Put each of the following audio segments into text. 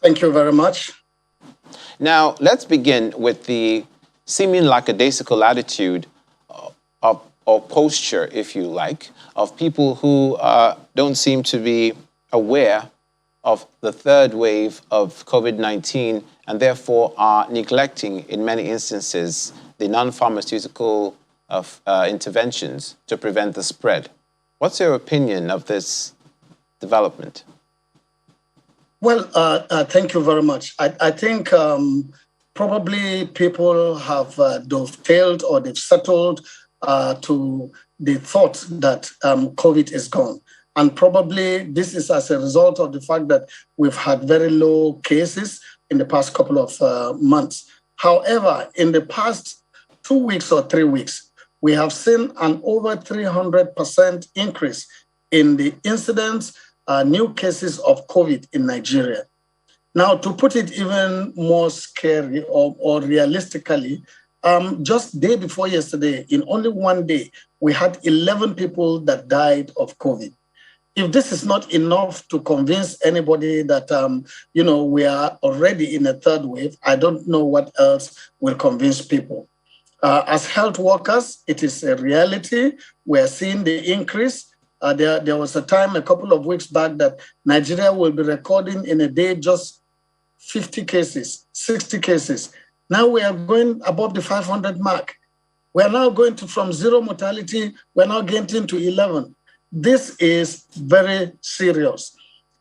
Thank you very much. Now, let's begin with the seeming lackadaisical attitude or posture, if you like, of people who don't seem to be aware of the third wave of COVID-19 and therefore are neglecting, in many instances, the non-pharmaceutical interventions to prevent the spread. What's your opinion of this development? Well, thank you very much. I think probably people have dovetailed or they've settled to the thought that COVID is gone. And probably this is as a result of the fact that we've had very low cases in the past couple of months. However, in the past 2 weeks or 3 weeks, we have seen an over 300% increase in the incidence, new cases of COVID in Nigeria. Now, to put it even more scary or realistically, just day before yesterday, in only one day, we had 11 people that died of COVID. If this is not enough to convince anybody that, we are already in a third wave, I don't know what else will convince people. As health workers, it is a reality. We're seeing the increase. There was a time a couple of weeks back that Nigeria will be recording in a day just 50 cases, 60 cases. Now we are going above the 500 mark. We are now going from zero mortality, we're now getting to 11. This is very serious.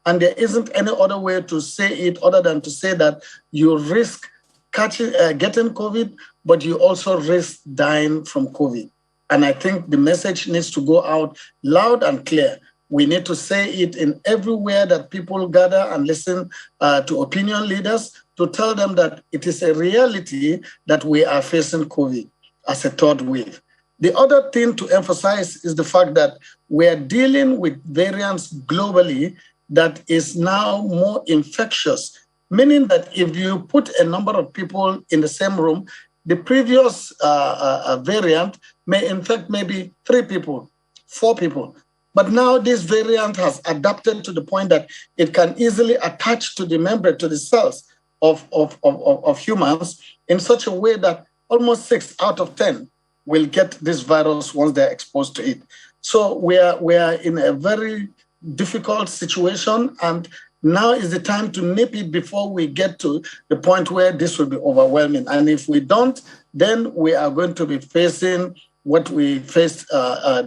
And there isn't any other way to say it other than to say that you risk getting COVID, but you also risk dying from COVID. And I think the message needs to go out loud and clear. We need to say it in everywhere that people gather and listen to opinion leaders to tell them that it is a reality that we are facing COVID as a third wave. The other thing to emphasize is the fact that we are dealing with variants globally that is now more infectious, meaning that if you put a number of people in the same room, the previous variant may infect maybe 3 people, 4 people. But now this variant has adapted to the point that it can easily attach to the membrane, to the cells of humans in such a way that almost 6 out of 10 will get this virus once they're exposed to it. So we are in a very difficult situation, and now is the time to nip it before we get to the point where this will be overwhelming. And if we don't, then we are going to be facing what we faced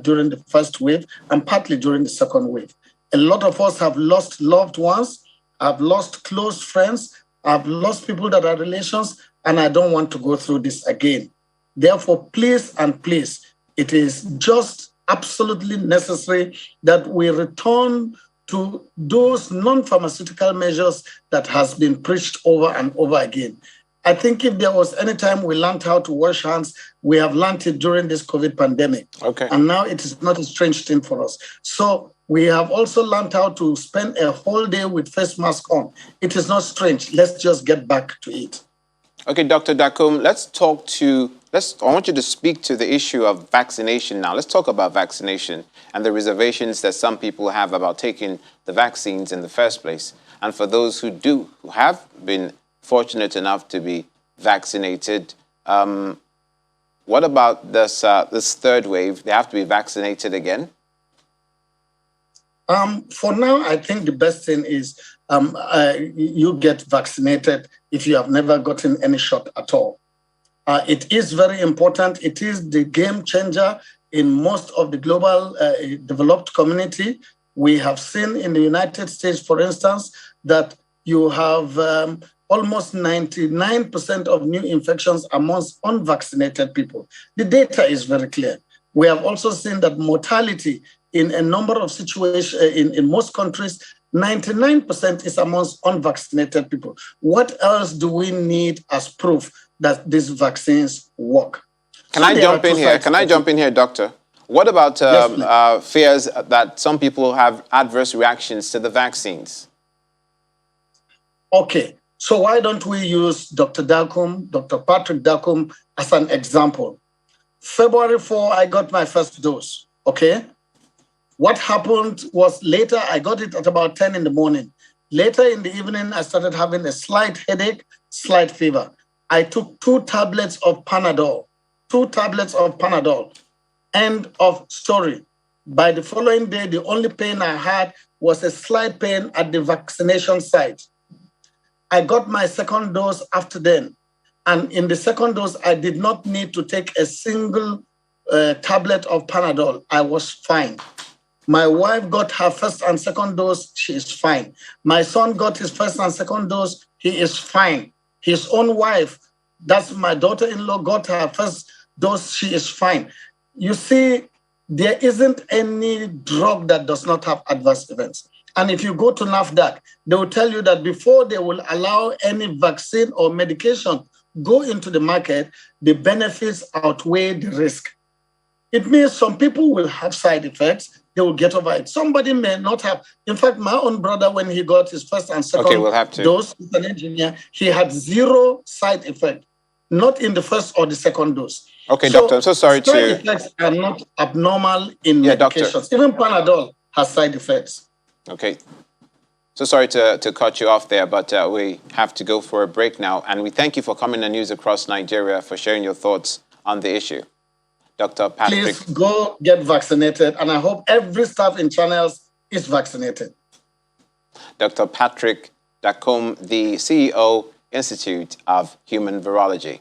during the first wave and partly during the second wave. A lot of us have lost loved ones, have lost close friends, have lost people that are relations, and I don't want to go through this again. Therefore, please and please, it is just absolutely necessary that we return to those non-pharmaceutical measures that has been preached over and over again. I think if there was any time we learned how to wash hands, we have learned it during this COVID pandemic. Okay. And now it is not a strange thing for us. So we have also learned how to spend a whole day with face mask on. It is not strange. Let's just get back to it. Okay, Dr. Dakum, I want you to speak to the issue of vaccination now. Let's talk about vaccination and the reservations that some people have about taking the vaccines in the first place. And for those who have been fortunate enough to be vaccinated, what about this third wave? They have to be vaccinated again? For now, I think the best thing is you get vaccinated if you have never gotten any shot at all. It is very important. It is the game changer in most of the global developed community. We have seen in the United States, for instance, that you have almost 99% of new infections amongst unvaccinated people. The data is very clear. We have also seen that mortality in a number of situations, in most countries, 99% is amongst unvaccinated people. What else do we need as proof that these vaccines work? Can I jump in here, Doctor? What about fears that some people have adverse reactions to the vaccines? Okay, so why don't we use Dr. Dakum, Dr. Patrick Dakum, as an example? February 4, I got my first dose, okay? What happened was later, I got it at about 10 in the morning. Later in the evening, I started having a slight headache, slight fever. I took 2 tablets of Panadol, 2 tablets of Panadol. End of story. By the following day, the only pain I had was a slight pain at the vaccination site. I got my second dose after then. And in the second dose, I did not need to take a single tablet of Panadol. I was fine. My wife got her first and second dose. She is fine. My son got his first and second dose. He is fine. His own wife, that's my daughter-in-law, got her first dose. She is fine. You see, there isn't any drug that does not have adverse events. And if you go to NAFDAC, they will tell you that before they will allow any vaccine or medication go into the market, the benefits outweigh the risk. It means some people will have side effects. They will get over it. Somebody may not have. In fact, my own brother, when he got his first and second dose, he's an engineer, he had 0 side effect, not in the first or the second dose. Okay, so, doctor, I'm so sorry side effects are not abnormal in medications. Doctor. Even Panadol has side effects. Okay. So sorry to cut you off there, but we have to go for a break now. And we thank you for coming on News Across Nigeria, for sharing your thoughts on the issue. Dr. Patrick. Please go get vaccinated, and I hope every staff in channels is vaccinated. Dr. Patrick Dacom, the CEO, Institute of Human Virology.